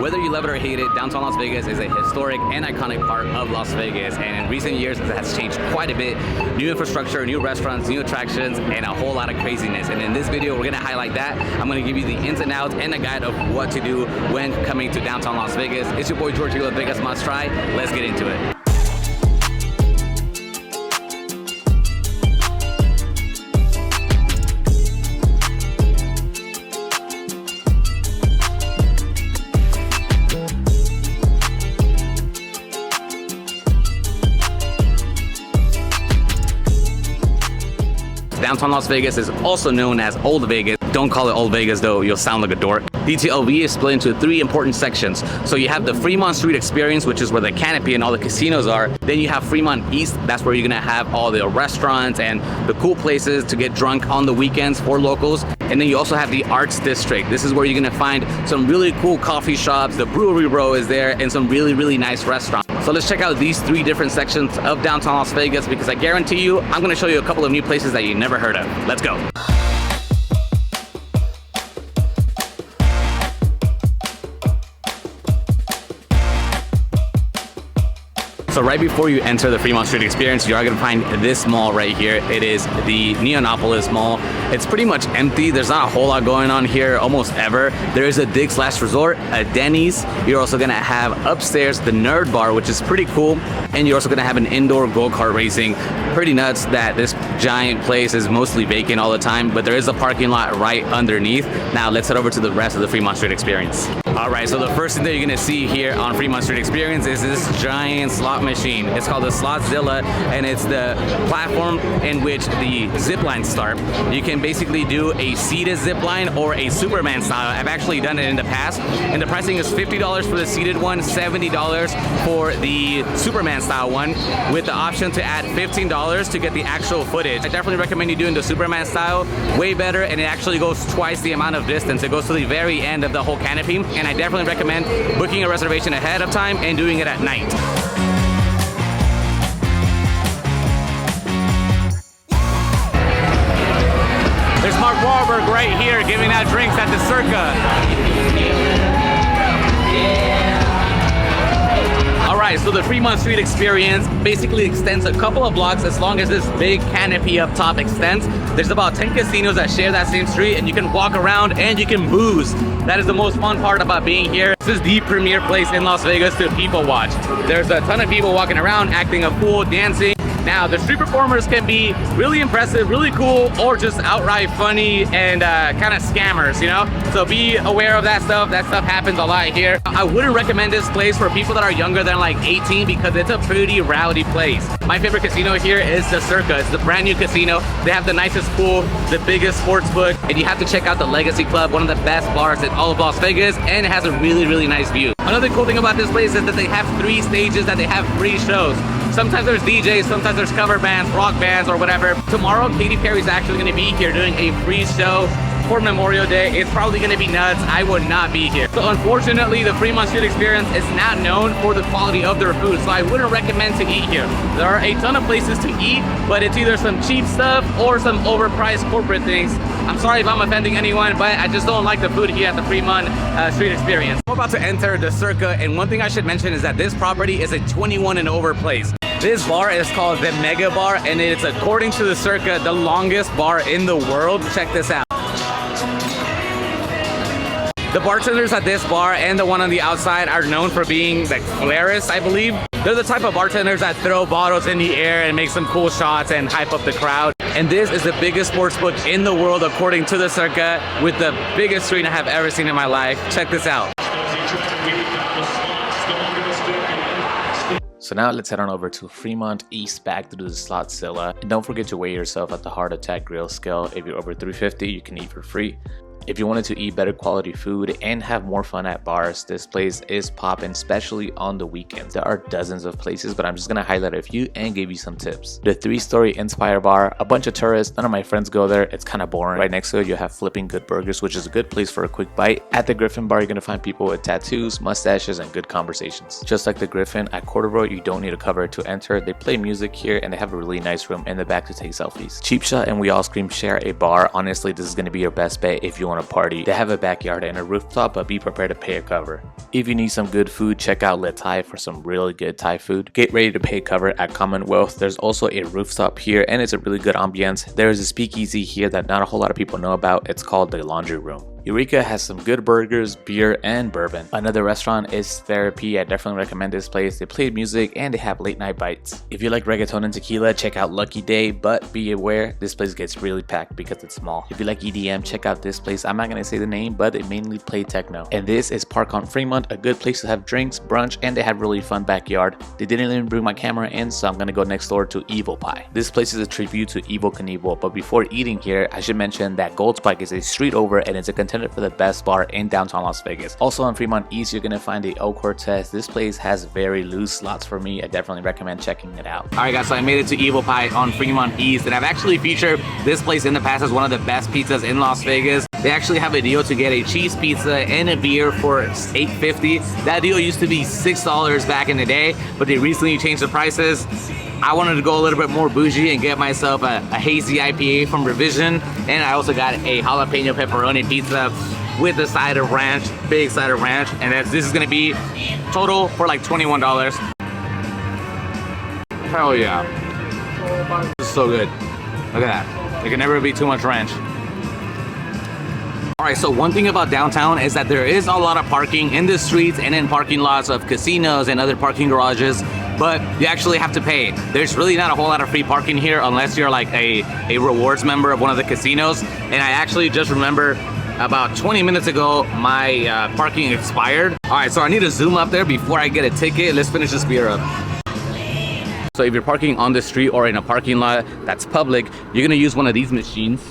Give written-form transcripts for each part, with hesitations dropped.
Whether you love it or hate it, downtown Las Vegas is a historic and iconic part of Las Vegas, and in recent years it has changed quite a bit. New infrastructure, new restaurants, new attractions, and a whole lot of craziness. And in this video, we're gonna highlight that. I'm gonna give you the ins and outs and a guide of what to do when coming to downtown Las Vegas. It's your boy George, Las Vegas Must Try. Let's get into it. Downtown Las Vegas is also known as Old Vegas. Don't call it Old Vegas though, you'll sound like a dork. DTLV is split into 3 important sections. So you have the Fremont Street experience, which is where the canopy and all the casinos are. Then you have Fremont East, that's where you're gonna have all the restaurants and the cool places to get drunk on the weekends for locals. And then you also have the Arts District. This is where you're gonna find some really cool coffee shops, the Brewery Row is there, and some really nice restaurants. So let's check out these 3 different sections of downtown Las Vegas, because I guarantee you, I'm gonna show you a couple of new places that you never heard of. Let's go. So right before you enter the Fremont Street experience, you are going to find this mall right here. It is the Neonnopolis Mall. It's pretty much empty. There's not a whole lot going on here almost ever. There is a Dick's Last Resort, a Denny's. You're also going to have upstairs the Nerd Bar, which is pretty cool. And you're also going to have an indoor go-kart racing. Pretty nuts that this giant place is mostly vacant all the time, but there is a parking lot right underneath. Now let's head over to the rest of the Fremont Street experience. All right, so the first thing that you're gonna see here on Fremont Street Experience is this giant slot machine. It's called the Slotzilla, and it's the platform in which the Ziplines start. You can basically do a seated zipline or a Superman style. I've actually done it in the past, and the pricing is $50 for the seated one, $70 for the Superman style one, with the option to add $15 to get the actual footage. I definitely recommend you doing the Superman style, way better, and it actually goes twice the amount of distance. It goes to the very end of the whole canopy, and I definitely recommend booking a reservation ahead of time and doing it at night. There's Mark Wahlberg right here giving out drinks at the Circa. Alright, so the Fremont Street experience basically extends a couple of blocks as long as this big canopy up top extends. There's about 10 casinos that share that same street, and you can walk around and you can booze. That is the most fun part about being here. This is the premier place in Las Vegas to people watch. There's a ton of people walking around, acting a fool, dancing. Now, the street performers can be really impressive, really cool, or just outright funny and kind of scammers, you know? So be aware of that stuff. That stuff happens a lot here. I wouldn't recommend this place for people that are younger than like 18 because it's a pretty rowdy place. My favorite casino here is the Circa. It's the brand new casino. They have the nicest pool, the biggest sports book, and you have to check out the Legacy Club, one of the best bars in all of Las Vegas, and it has a really nice view. Another cool thing about this place is that they have 3 stages that they have free shows. Sometimes there's DJs, sometimes there's cover bands, rock bands, or whatever. Tomorrow, Katy Perry's actually going to be here doing a free show for Memorial Day. It's probably going to be nuts. I would not be here. So unfortunately, the Fremont Street experience is not known for the quality of their food, so I wouldn't recommend to eat here. There are a ton of places to eat, but it's either some cheap stuff or some overpriced corporate things. I'm sorry if I'm offending anyone, but I just don't like the food here at the Fremont Street experience. I'm about to enter the Circa, and one thing I should mention is that this property is a 21 and over place. This bar is called the Mega Bar, and it's, according to the Circa, the longest bar in the world. Check this out. The bartenders at this bar and the one on the outside are known for being like flairists, I believe. They're the type of bartenders that throw bottles in the air and make some cool shots and hype up the crowd. And this is the biggest sports book in the world, according to the Circa, with the biggest screen I have ever seen in my life. Check this out. So now let's head on over to Fremont East back through the Slotzilla. And don't forget to weigh yourself at the Heart Attack Grill scale. If you're over 350, you can eat for free. If you wanted to eat better quality food and have more fun at bars, this place is poppin', especially on the weekends. There are dozens of places, but I'm just gonna highlight a few and give you some tips. The 3-story Inspire Bar, a bunch of tourists, none of my friends go there, it's kind of boring. Right next to it, you have Flipping Good Burgers, which is a good place for a quick bite. At the Griffin Bar, you're gonna find people with tattoos, mustaches, and good conversations. Just like the Griffin, at Corduroy, you don't need a cover to enter. They play music here, and they have a really nice room in the back to take selfies. Cheap Shot and We All Scream share a bar. Honestly, this is gonna be your best bet if you want want to party. They have a backyard and a rooftop, but be prepared to pay a cover. If you need some good food, check out Le Thai for some really good Thai food. Get ready to pay cover at Commonwealth. There's also a rooftop here and it's a really good ambience. There is a speakeasy here that not a whole lot of people know about. It's called the Laundry Room. Eureka has some good burgers, beer, and bourbon. Another restaurant is Therapy. I definitely recommend this place. They play music and they have late night bites. If you like reggaeton and tequila, check out Lucky Day, but be aware this place gets really packed because it's small. If you like EDM, check out this place. I'm not gonna say the name, but they mainly play techno. And this is Park on Fremont, a good place to have drinks, brunch, and they have really fun backyard. They didn't even bring my camera in, so I'm gonna go next door to Evel Pie. This place is a tribute to Evel Knievel, but before eating here, I should mention that Gold Spike is a street over and it's a contender for the best bar in downtown Las Vegas. Also on Fremont East, you're gonna find the El Cortez. This place has very loose slots for me. I definitely recommend checking it out. All right, guys, so I made it to Evel Pie on Fremont East, and I've actually featured this place in the past as one of the best pizzas in Las Vegas. They actually have a deal to get a cheese pizza and a beer for $8.50. That deal used to be $6 back in the day, but they recently changed the prices. I wanted to go a little bit more bougie and get myself a hazy IPA from Revision, and I also got a jalapeno pepperoni pizza with a side of ranch, big side of ranch, and this is gonna be total for like $21. Hell yeah. This is so good. Look at that. There can never be too much ranch. Alright, so one thing about downtown is that there is a lot of parking in the streets and in parking lots of casinos and other parking garages, but you actually have to pay. There's really not a whole lot of free parking here unless you're like a rewards member of one of the casinos. And I actually just remember about 20 minutes ago, my parking expired. Alright, so I need to zoom up there before I get a ticket. Let's finish this beer up. So if you're parking on the street or in a parking lot that's public, you're gonna use one of these machines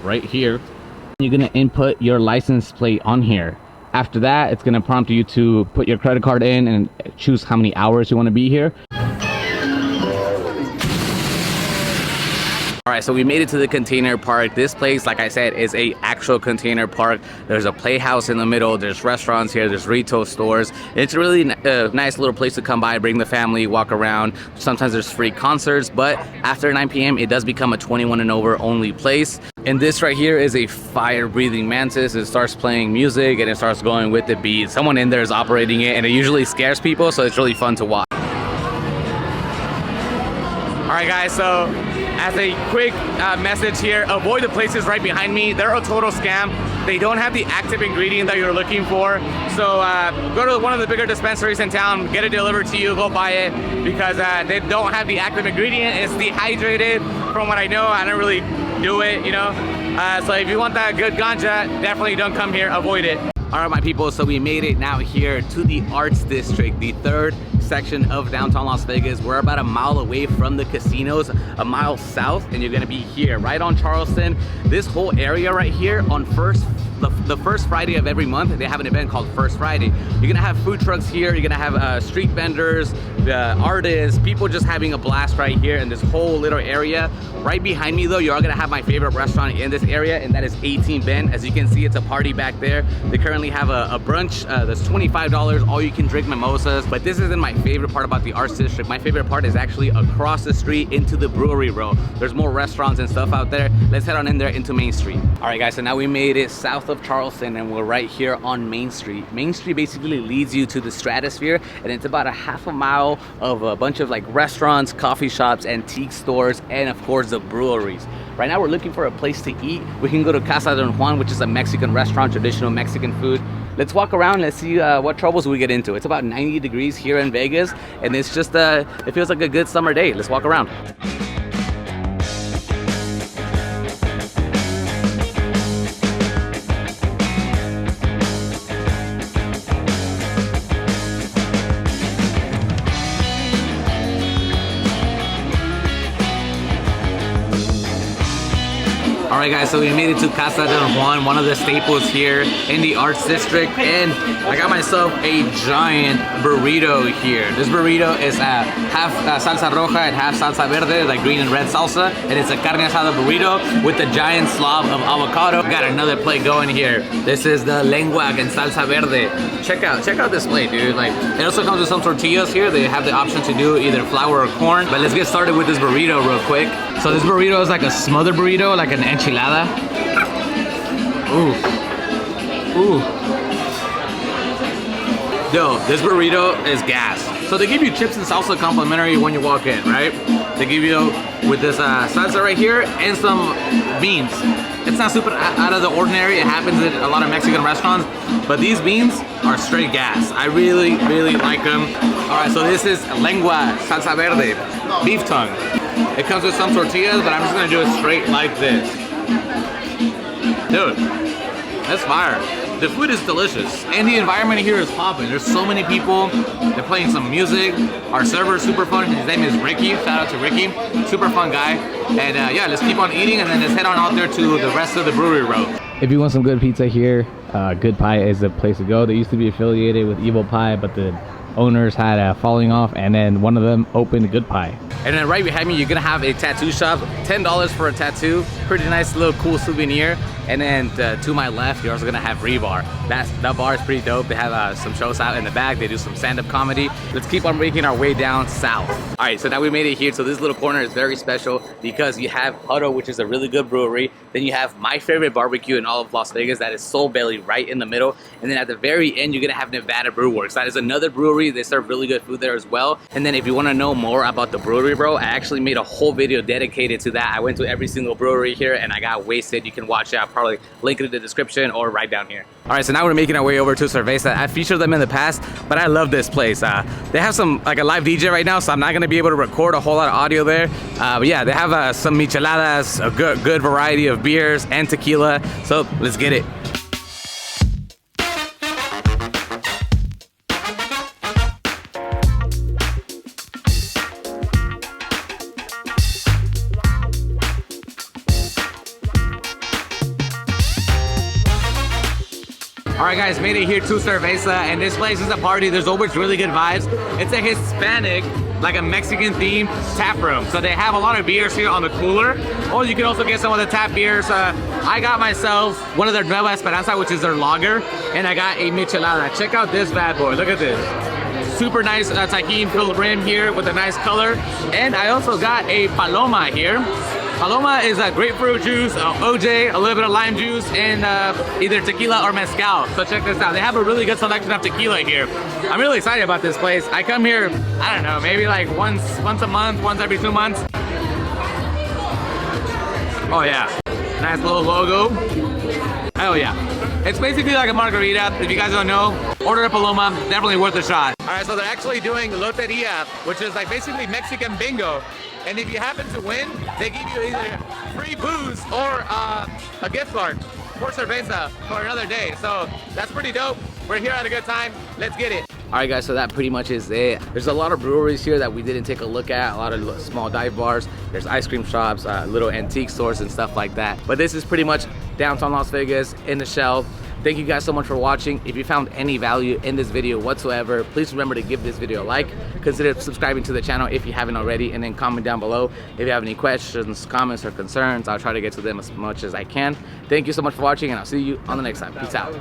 right here. You're gonna input your license plate on here. After that, it's gonna prompt you to put your credit card in and choose how many hours you wanna be here. All right, so we made it to the container park. This place, like I said, is a actual container park. There's a playhouse in the middle. There's restaurants here. There's retail stores. It's a really nice little place to come by, bring the family, walk around. Sometimes there's free concerts, but after 9 p.m., it does become a 21 and over only place. And this right here is a fire-breathing mantis. It starts playing music and it starts going with the beat. Someone in there is operating it, and it usually scares people, so it's really fun to watch. All right, guys, so as a quick message here, avoid the places right behind me. They're a total scam. They don't have the active ingredient that you're looking for. So go to one of the bigger dispensaries in town, get it delivered to you, go buy it, because they don't have the active ingredient. It's dehydrated. From what I know, I don't really do it, you know? So if you want that good ganja, definitely don't come here, avoid it. All right, my people, so we made it now here to the Arts District, the third section of downtown Las Vegas. We're about a mile away from the casinos, a mile south, and you're gonna be here, right on Charleston. This whole area right here on the first Friday of every month, they have an event called First Friday. You're gonna have food trucks here, you're gonna have street vendors, artists, people just having a blast right here in this whole little area. Right behind me though, you are gonna have my favorite restaurant in this area, and that is 18 Ben. As you can see, it's a party back there. They currently have a brunch that's $25, all you can drink mimosas. But this isn't my favorite part about the Arts District. My favorite part is actually across the street into the brewery row. There's more restaurants and stuff out there. Let's head on in there into Main Street. All right, guys, so now we made it south of Charleston and we're right here on Main Street. Main Street basically leads you to the Stratosphere, and it's about a half a mile of a bunch of like restaurants, coffee shops, antique stores, and of course the breweries. Right now we're looking for a place to eat. We can go to Casa de Juan, which is a Mexican restaurant, traditional Mexican food. Let's walk around, let's see what troubles we get into. It's about 90 degrees here in Vegas, and it's just, it feels like a good summer day. Let's walk around. Alright guys, so we made it to Casa de Juan, one of the staples here in the Arts District, and I got myself a giant burrito here. This burrito is half salsa roja and half salsa verde, like green and red salsa, and it's a carne asada burrito with a giant slob of avocado. Got another plate going here. This is the lengua and salsa verde. Check out this plate, dude. Like, it also comes with some tortillas here. They have the option to do either flour or corn, but let's get started with this burrito real quick. So this burrito is like a smothered burrito, like an enchilada. Ooh. Ooh. Yo, this burrito is gas. So they give you chips and salsa complimentary when you walk in, right? They give you with this salsa right here and some beans. It's not super out of the ordinary. It happens at a lot of Mexican restaurants, but these beans are straight gas. I really, really like them. All right, so this is lengua salsa verde, beef tongue. It comes with some tortillas, but I'm just gonna do it straight like this. Dude, that's fire. The food is delicious, and the environment here is popping. There's so many people. They're playing some music. Our server is super fun. His name is Ricky. Shout out to Ricky. Super fun guy. And yeah, let's keep on eating, and then let's head on out there to the rest of the brewery row. If you want some good pizza here, Good Pie is the place to go. They used to be affiliated with Evel Pie, but the owners had a falling off, and then one of them opened Good Pie. And then right behind me, you're gonna have a tattoo shop. $10 for a tattoo. Pretty nice little cool souvenir. And then to my left, you're also gonna have Rebar. That bar is pretty dope. They have some shows out in the back. They do some stand-up comedy. Let's keep on making our way down south. All right, so now we made it here. So this little corner is very special because you have Huddle, which is a really good brewery. Then you have my favorite barbecue in all of Las Vegas. That is Soul Belly right in the middle. And then at the very end, you're gonna have Nevada Brew Works. That is another brewery. They serve really good food there as well. And then if you wanna know more about the brewery, bro, I actually made a whole video dedicated to that. I went to every single brewery here and I got wasted. You can watch it. I'll probably link it in the description or right down here. All right, so now we're making our way over to Servehzah. I featured them in the past, but I love this place. They have some, like a live DJ right now, so I'm not gonna be able to record a whole lot of audio there. But yeah, they have some micheladas, a good variety of beers and tequila. So let's get it. All right, guys, made it here to Servehzah, and this place is a party. There's always really good vibes. It's a Hispanic, like a Mexican themed tap room. So they have a lot of beers here on the cooler, or you can also get some of the tap beers. I got myself one of their Nueva Esperanza, which is their lager, and I got a michelada. Check out this bad boy, look at this. Super nice tajin filled rim here with a nice color. And I also got a Paloma here. Paloma is a grapefruit juice, OJ, a little bit of lime juice, and either tequila or mezcal. So check this out. They have a really good selection of tequila here. I'm really excited about this place. I come here, I don't know, maybe like once a month, once every 2 months. Oh yeah, nice little logo. Hell yeah. It's basically like a margarita. If you guys don't know, order a Paloma, definitely worth a shot. All right, so they're actually doing Loteria, which is like basically Mexican bingo. And if you happen to win, they give you either free booze or a gift card for Servehzah for another day. So that's pretty dope. We're here at a good time. Let's get it. All right, guys, so that pretty much is it. There's a lot of breweries here that we didn't take a look at, a lot of small dive bars. There's ice cream shops, little antique stores and stuff like that. But this is pretty much downtown Las Vegas in the shell. Thank you guys so much for watching. If you found any value in this video whatsoever, please remember to give this video a like. Consider subscribing to the channel if you haven't already, and then comment down below if you have any questions, comments, or concerns. I'll try to get to them as much as I can. Thank you so much for watching, and I'll see you on the next time. Peace out.